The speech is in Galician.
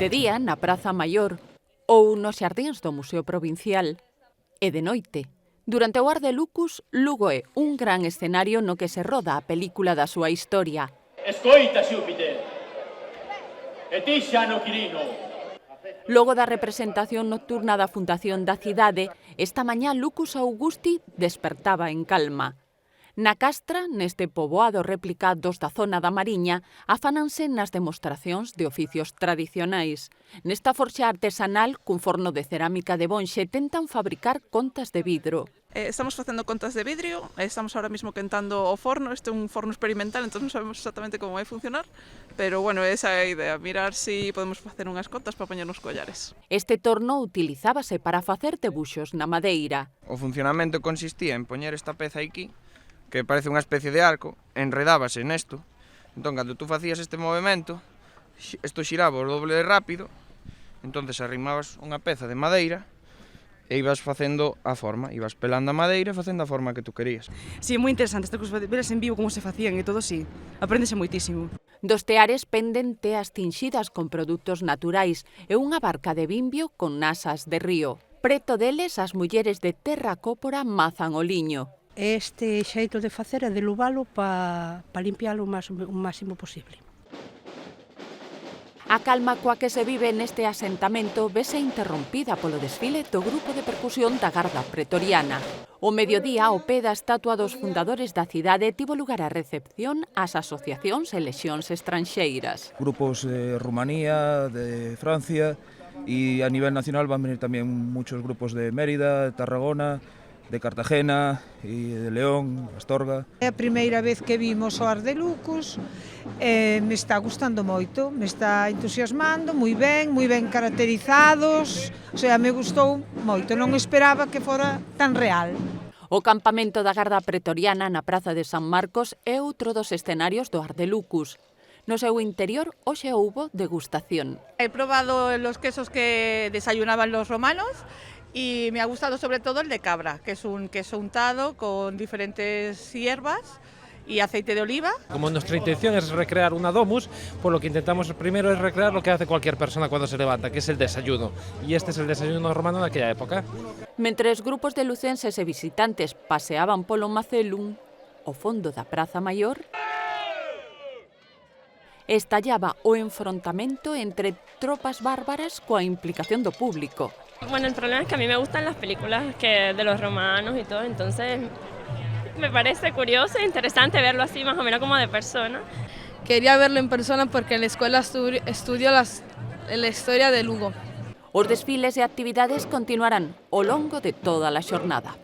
De día, na Praza Maior ou nos xardíns do Museo Provincial. E de noite, durante o Ar de Lucus, Lugo é un gran escenario no que se roda a película da súa historia. Escoita, Xúpiter, e ti xa no Quirino. Logo da representación nocturna da Fundación da Cidade, esta mañá Lucus Augusti despertaba en calma. Na Castra, neste poboado réplica dos da zona da Mariña, afánanse nas demostracións de oficios tradicionais. Nesta forxa artesanal, cun forno de cerámica de Bonxe, tentan fabricar contas de vidro. Estamos facendo contas de vidrio, estamos ahora mismo quentando o forno, este é un forno experimental, entón non sabemos exactamente como vai funcionar, pero bueno, esa é a idea, mirar se podemos facer unhas contas para poñer nos collares. Este torno utilizábase para facer debuxos na madeira. O funcionamento consistía en poñer esta peza aquí, que parece unha especie de arco, enredábase nesto, entón, cando tú facías este movimento, isto xiraba o doble de rápido, entonces arrimabas unha peza de madeira e ibas facendo a forma, ibas pelando a madeira e facendo a forma que tú querías. Sí, é moi interesante esta cousa de veres en vivo como se facían e todo, sí, apréndese moitísimo. Dos teares penden teas tinxidas con produtos naturais e unha barca de vimbio con nasas de río. Preto deles, as mulleres de Terracópora mazan o liño. Este xeito de facer é de luvalo para limpiálo o máximo posible. A calma coa que se vive neste asentamento vese interrompida polo desfile do grupo de percusión da Garda Pretoriana. O mediodía, ao pé da estatua dos fundadores da cidade, tivo lugar a recepción ás asociacións e lexións estranxeiras. Grupos de Rumanía, de Francia e a nivel nacional van venir tamén muchos grupos de Mérida, de Tarragona, de Cartagena e de León, Astorga. É a primeira vez que vimos o Ar de Lucus, me está gustando moito, me está entusiasmando, moi ben caracterizados, o sea, me gustou moito, non esperaba que fora tan real. O campamento da Garda Pretoriana na Praza de San Marcos é outro dos escenarios do Ar de Lucus. No seu interior, hoxe houbo degustación. He probado los quesos que desayunaban los romanos y me ha gustado sobre todo el de cabra, que es un queso untado con diferentes hierbas y aceite de oliva. Como nuestra intención es recrear una domus, pues lo que intentamos primero es recrear lo que hace cualquier persona cuando se levanta, que es el desayuno. Y este es el desayuno romano de aquella época. Mentres grupos de lucenses e visitantes paseaban polo Macelum, ao fondo da Praza Maior, estallaba o enfrontamento entre tropas bárbaras coa implicación do público. Bueno, el problema es que a mí me gustan las películas de los romanos y todo, entonces me parece curioso e interesante verlo así, más o menos como de persona. Quería verlo en persona porque en la escuela estudio la historia de Lugo. Os desfiles e actividades continuarán ao longo de toda a xornada.